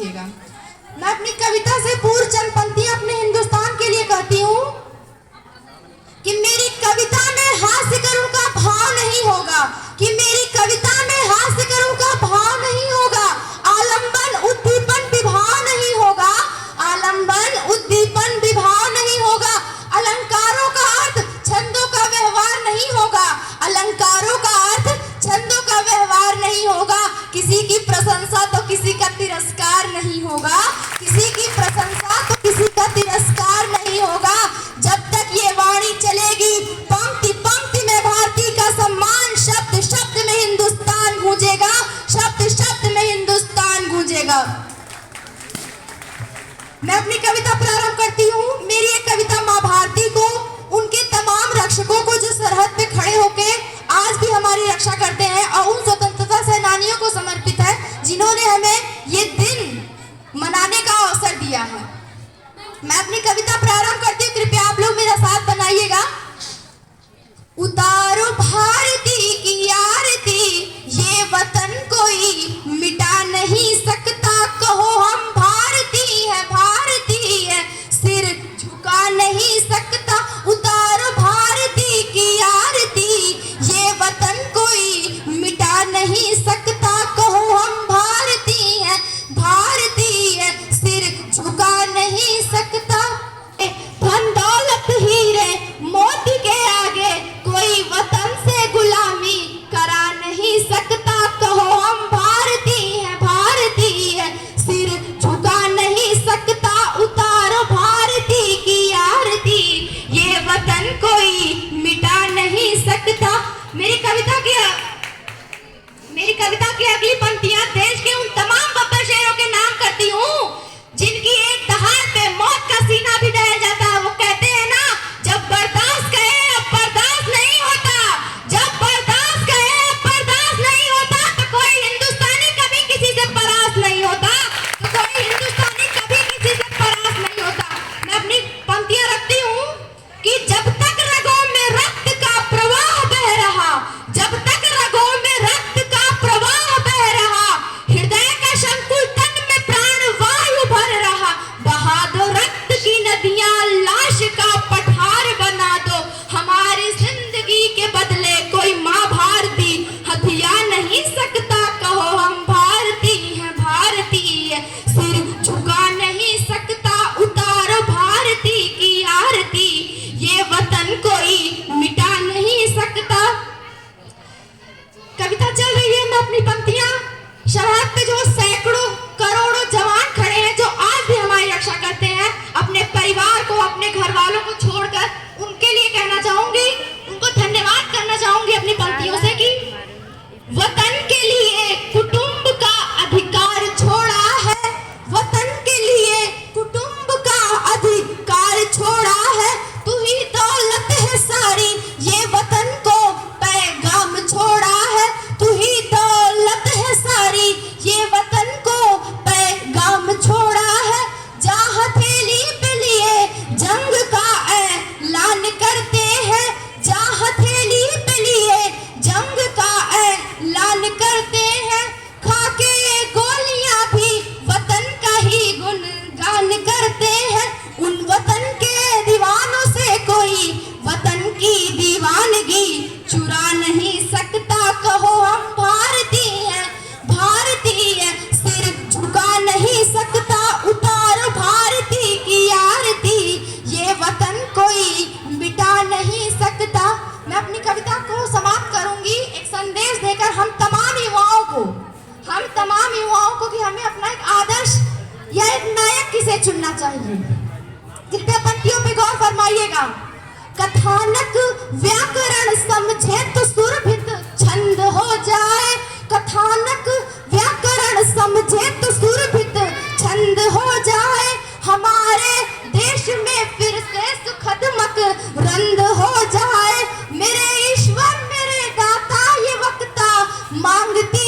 समझिएगा। मैं अपनी कविता से पूर्व चंद पंक्तियां अपने हिंदुस्तान के लिए कहती हूँ कि मेरी कविता में हास्य करूं का भाव नहीं होगा, कि मेरी कविता में हास्य करूं का भाव नहीं होगा, आलंबन उद्दीपन विभाव नहीं होगा, आलंबन उद्दीपन विभाव नहीं होगा, अलंकारों का अर्थ छंदों का व्यवहार नहीं होगा, अलंकारों का अर्थ छंदों का व्यवहार नहीं होगा, किसी की प्रशंसा तो किसी का तिरस्कार नहीं होगा, किसी की प्रशंसा तो किसी का तिरस्कार नहीं होगा। जब तक ये वाणी चलेगी पंक्ति पंक्ति में भारती का सम्मान, शब्द शब्द में हिंदुस्तान गूंजेगा, शब्द शब्द में हिंदुस्तान गूंजेगा। मैं अपनी कविता प्रारंभ करती हूँ। मेरी एक कविता माँ भारती को, उनके तमाम रक्षकों को जो सरहद पे खड़े होके आज भी हमारी रक्षा करते हैं, और उन स्वतंत्रता सेनानियों को समर्पित है जिन्होंने हमें ये दिन मनाने का अवसर दिया है। मैं अपनी कविता प्रारंभ करती हूँ, कृपया आप लोग मेरा साथ बनाइएगा। उतारो भारती की आरती, ये वतन कोई मिटा नहीं सकता, कहो हम भारती है, सिर झुका नहीं सकता। उतारो भारती की आरती, ये वतन कोई मिटा नहीं सकता, कहो हम भारती है, सिर झुका नहीं सकता। धन दौलत हीरे मोती के आगे कोई वतन से गुलामी करा नहीं सकता, कहो हम भारती है, सिर झुका नहीं सकता। उतारो भारती की आरती, ये वतन कोई मिटा नहीं सकता। मेरी कविता की अगली पंक्तियां देश के उन तमाम बब्बर शेरों के नाम करती हूँ जिनकी एक दहाड़ पे मौत का सीना भी दहल जाता है। वो कहते हैं ना, जब बर्दाश्त कहे अब बर्दाश्त नहीं होता, जब बर्दाश्त कहे अब बर्दाश्त नहीं होता, तो कोई हिंदुस्तानी कभी किसी से परास्त नहीं होता, तो कोई हिंदुस्तानी कभी किसी से परास्त नहीं होता। मैं अपनी पंक्तियां रखती हूँ कि जब तक रगों में रक्त का प्रवाह बह रहा, जब तक रगों में रक्त का प्रवाह बह रहा, हृदय का संकुल तन में प्राण वायु भर रहा, बहा दो रक्त की नदियां, लाश का पठार बना दो, हमारी जिंदगी के बदले कोई माँ भारती हथियार नहीं सकता, कहो हम भारती है, सिर झुका नहीं सकता। उतारो भारती की आरती, ये वतन कोई मिटा नहीं सकता। कविता चल रही है, मैं अपनी पंक्तियां, सरहद पे जो सैकड़ों करोड़ों जवान खड़े हैं जो आज भी हमारी रक्षा करते हैं, अपने परिवार को, अपने घर वालों को छोड़कर, उनके लिए कहना चाहूंगी, उनको धन्यवाद करना चाहूंगी अपनी पंक्तियों से कि वतन के लिए कुटुंब का अधिकार छोड़ा है, वतन के लिए कुटुंब का अधिकार छोड़ा है, तू ही दौलत है सारी, ये वतन को पैगाम छोड़ा है, तू ही दौलत है सारी, ये वतन को पैगाम छोड़ा है। जा हथेली पे लिए जंग का ऐलान करते हैं, जा हथेली पे लिए जंग का ऐलान करते हैं, खाके गोलियां भी वतन का ही गुणगान करते हैं। उन वतन के दीवानों से कोई वतन की दीवानगी चुरा नहीं सकता, कहो हम भारती है, सिर झुका नहीं सकता। उतारो भारती की आरती, ये वतन कोई मिटा नहीं सकता। मैं अपनी कविता को समाप्त करूंगी एक संदेश देकर हम तमाम युवाओं को कि हमें अपना एक आदर्श या एक नायक किसे चुनना चाहिए। कृपया पंक्तियों पे गौर फरमाइएगा। कथानक व्याकरण समझे तो सुरभित छंद हो जाए, कथानक व्याकरण समझे तो सुरभित छंद हो जाए, हमारे देश में फिर से सुखद मकरंद हो जाए। मेरे ईश्वर मेरे दाता ये वक्ता मांगती